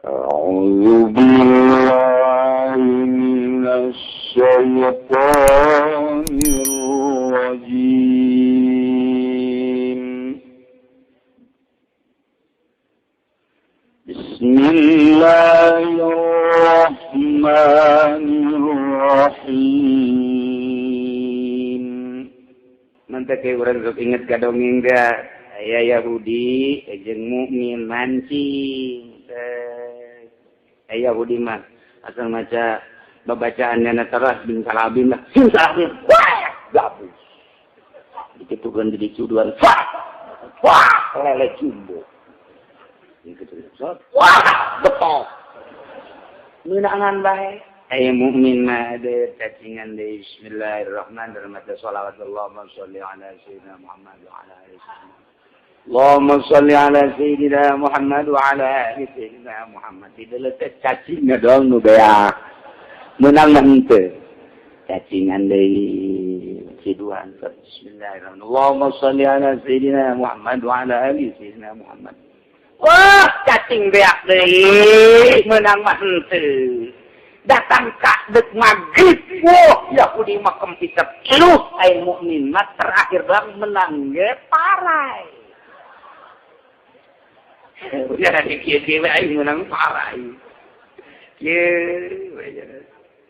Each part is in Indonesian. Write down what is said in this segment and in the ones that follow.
أعوذ بالله من الشيطان الرجيم بسم الله الرحمن الرحيم. Nanti kayak orang sok inget kadongeng dah ayah Yahudi jeung mukmin mancing. Yahudi mah asal maca bacaannya nataras bin salabin lah bin salabin wah gabus begitu kan jadi cuduan wah lele jumbo gitu wah betul menangan bae aya mukmin mah ada cacingan deui bismillahirrahmanirrahim maca shalawat Allahumma shalli ala sayyidina Muhammad wa ala alihi Allahumma salli ala Sayyidina Muhammad wa ala ali Sayyidina Muhammad. Tidak letak cacingnya doang nu beak. Menang henteu. Cacingan deui ciduan bismillahirrahmanirrahim. Allahumma salli ala Sayyidina Muhammad wa ala ali Sayyidina Muhammad. Wah, cacing beak deui menang mah henteu. Datang ka deuk magrib. Wah, Yahudi mah kempisep iluh aya mukmin mah terakhir bang menang ge parai. Ya nanti kia-kia aing menang parah. Kia,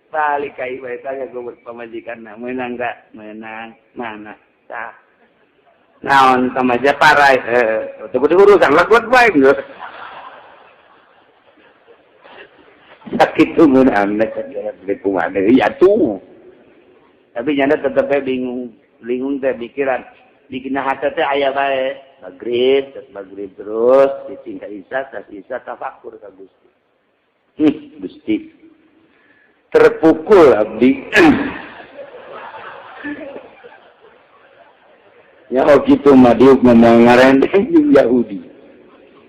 balik kai bae tanya gue pamajikan menang enggak? Menang. Mana? Tah. Naon tamaja parah. Teu urusan lakuat bae geus. Sakit tuh menang nek kumaha ya tuh. Tapi nyanda tetep bingung teh pikiran. Bikin hati teh aya bae. Maghrib terus ditingka Isa, tas Isa tafakur ka Gusti. Gusti terpukul abdi. Ya gitu mah diuk mengarendeng jeung Yahudi.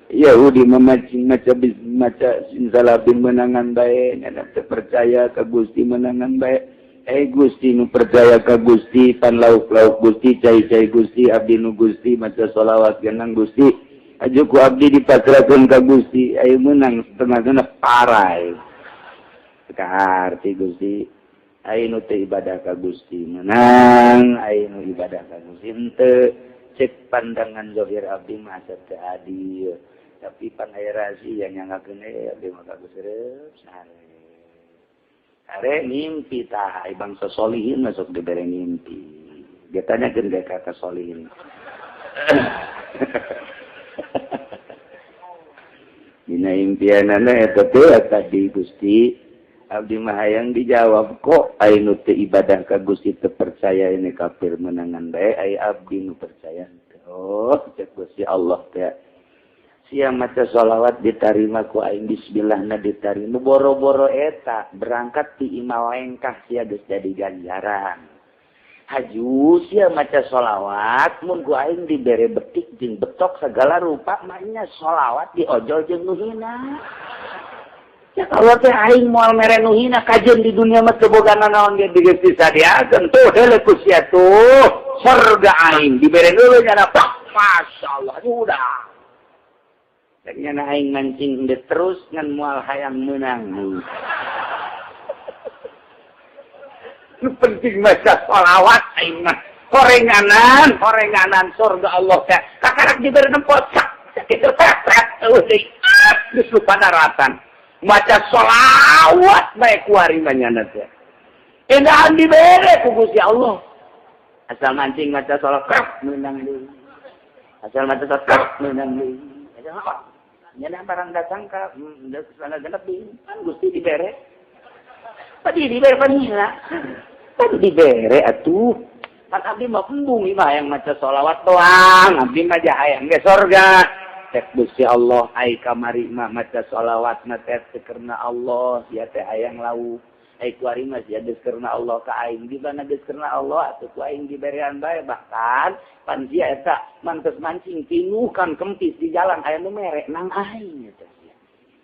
Yahudi memacing maca sinsalabin menangan bae, nya percaya ka Gusti menangan bae. Gusti nu percaya ka Gusti pan lauk-lauk Gusti cai-cai Gusti abdi nu Gusti maca sholawat genang Gusti aju ku abdi dipasrahkeun ka Gusti aya meunang setengahna parai kaarti Gusti aya nu teu ibadah ka Gusti menang aya nu ibadah ka Gusti henteu cek pandangan zahir abdi mah teu adil tapi pan aya rahasia nyangakeun abdi mah ka Gusti sare are mimpi tah bangsa solihin masuk dibere mimpi. Dia tanyakeun ka kakak solihin. Dina impianana eta teh tadi Gusti abdi mah hayang dijawab kok aya nu teu ibadah ka Gusti teu percaya ini kafir menangan bae aya abdi nu percaya. Oh, cek Gusti Allah teh. Sia maca sholawat ditarima ku aing bismillahna ditarima boro-boro eta berangkat ti imah lengkah sia geus jadi ganjaran. Haju sia maca sholawat mun ku aing dibere betik jeung betok segala rupa manya sholawat diojol jeung nu hina. Ya kalau teh aing moal mere nu hina kajeun di dunia mah teu boga nanaon ge geus disadiakeun tuh heule ku sia tuh surga aing dibere heula nya masyaallah udah. Nya aing mancing terus ngan moal hayang meunang. Nu penting maca sholawat aing mah. Horenganan surga Allah teh. Kakarak dibere nempot sak kitu pret euy. Geus lupa daratan. Maca sholawat bae ku harimanyana teh. Endahan dibere ku Gusti Allah. Asal mancing maca sholawat meunang deui. Asal maca sholawat meunang deui. Nyana barang datang ka sana genep kan Gusti dibere. Padi dibere panila. Padi dibere atuh. Kan abdi mah embung imah yang maca sholawat doang. Abdi mah hayang ge surga. Cek Gusti Allah ai kamari mah maca sholawat na teh karena Allah sia teh hayang lauk. Ai kuari mah sia geus karena Allah ka aing di mana geus karena Allah atuh ku aing diberean bae bahkan pan sia eta mantes mancing pinuh kan kempis di jalan aya nu mere nang aing eta sia.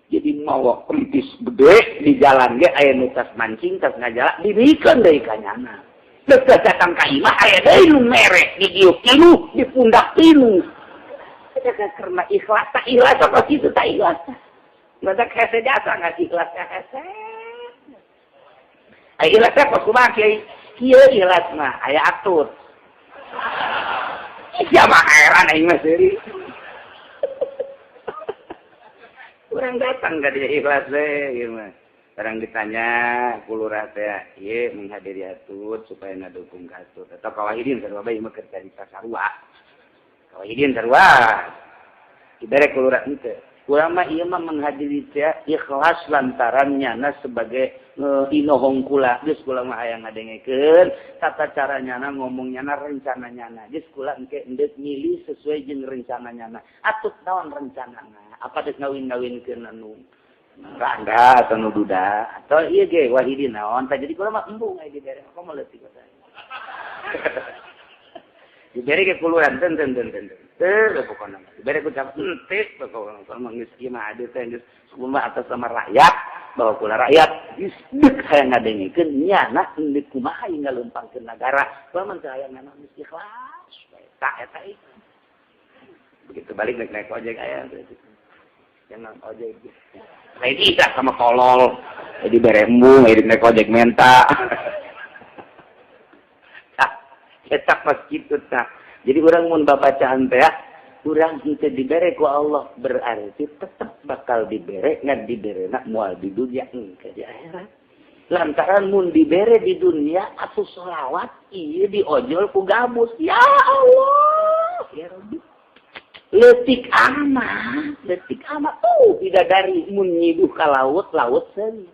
Jadi mawa kempis gede di jalan ge aya nu tas mancing tas ngajala dirikeun deui ka nyana. Deuk datang ka imah aya deui nu mere di dieu pinuh di pundak pinuh. Eta karena ikhlas tak ikhlas apa kitu tak ikhlas. Nggak hese jasa nggak ikhlas hese. Ikhlasnya pas kumaha kiai? Kieu ikhlas mah aya atur. Iya mah heran aing mah seuri. Kurang datang ka dia ikhlas we ieu mah. Barang ditanya ku lurah teh ieu menghadiri atur supaya ngadukung ka atur. Atau kawahidin sarua bae mah keur carita sarua. Kawahidin sarua. Dibere ku lurah henteu. Urang mah ieu mah menghadiri teh ikhlas lantaran nyana sebagai inohong kula. Geus kula mah aya ngadengekeun tata caranyana ngomongnyana rencananyana. Geus kula engke endeup milih sesuai jeung rencananyana. Atuh naon rencanana? Apa deuk ngawin-ngawinkeun anu rangga atau nu duda atau ieu ge wahidin naon? Tah jadi kula mah embung aya di daerah. Komo leutik ka saya. Dibere ke kuluran ten. Pokoknya. Dibere ku cap entik pokoknya. Kalau mangis ieu mah ade teh geus kumaha atas sama rakyat, bahwa kula rakyat geus deuk hayang ngadengikeun nyana endeuh kumaha ing ngaleumpangkeun negara. Kula mah hayang ngana geus ikhlas. Tak eta ieu. Begitu balik naik ojek aya berarti. Jangan ojek. Lain isa sama tolol. Jadi bere embung, naik ojek menta. Eta pas kitu tah. Jadi urang mun babacaan teh urang henteu dibere ku Allah berarti tetep bakal dibere ngan diberena moal di dunia engke di akhirat. Lantaran mun dibere di dunia atuh sholawat ieu diojol ku gabus. Ya Allah, ya Rabbi. Leutik amat tuh bidadari mun nyiduh ka laut seuni.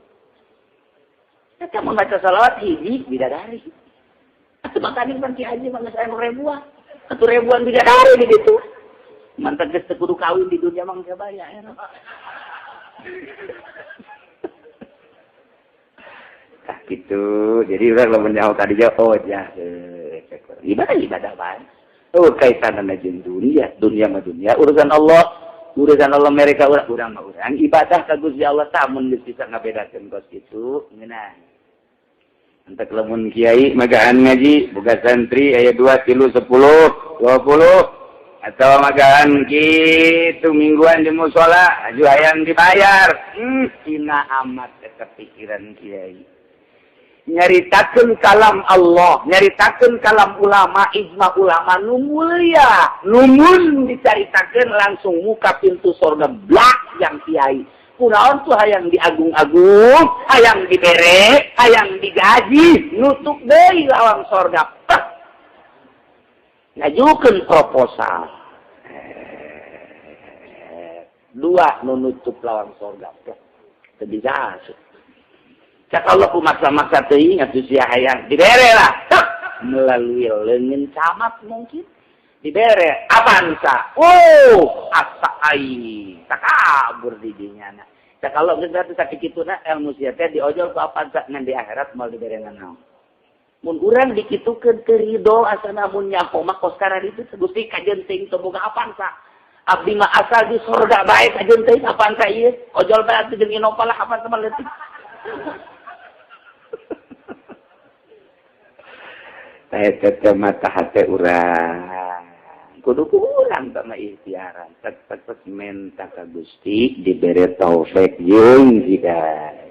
Eta mun baca sholawat hiji bidadari. Atuh makanya kan Ki Haji mah geus aya ribuan. Atuh ribuan bidadari di ditu. Mantap geus teu kudu kawin di dunia mah geus baya eta. Tah kitu. Jadi urang lamun nyaho tadi oh ya ibadah bae. Oh kaitanana jeung dunia mah dunia urusan Allah mereka urang mah urang ibadah ka Gusti Allah tah mun geus bisa ngabedakeun kos kitu ngeunah. Entek lamun kiai magaan ngaji boga santri aya 2 3 10 20 atau magaan kitu mingguan di mushola aju hayang dibayar cina amat kepikiran kiai nyaritakeun kalam Allah nyaritakeun kalam ulama ijma ulama nu mulia numun dicaritakeun langsung muka pintu surga blak yang kiai kunaon tuh hayang diagung-agung, hayang dibere, hayang digaji, nutup deui lawang sorga. Ngajukeun proposal. 2 nu nutup lawang sorga. Teu bisa. Cak Allah ku maksa-maksa teuing atuh sia hayang dibere lah. Melalui leungeun camat mungkin. Dibere avansa. Oh, asa ai. Takabur di dinyana. Cak kalau berarti sakit kituna ilmu sia teh diojol ku avansa ngan di akhirat moal dibere naon. Mun urang dikitukeun teu ridho asana mun nyaho mah kos kana ditu Gusti kajenting teu boga avansa. Abdi mah asal di surga bae kajenting avansa ieu. Ojol bae atuh jeung Innova lah avansa mah leutik. Teh mata hate urang. Kudu kurang sama ikhtiaran. Tetep minta ke Gusti diberi taufik jeung hidayah.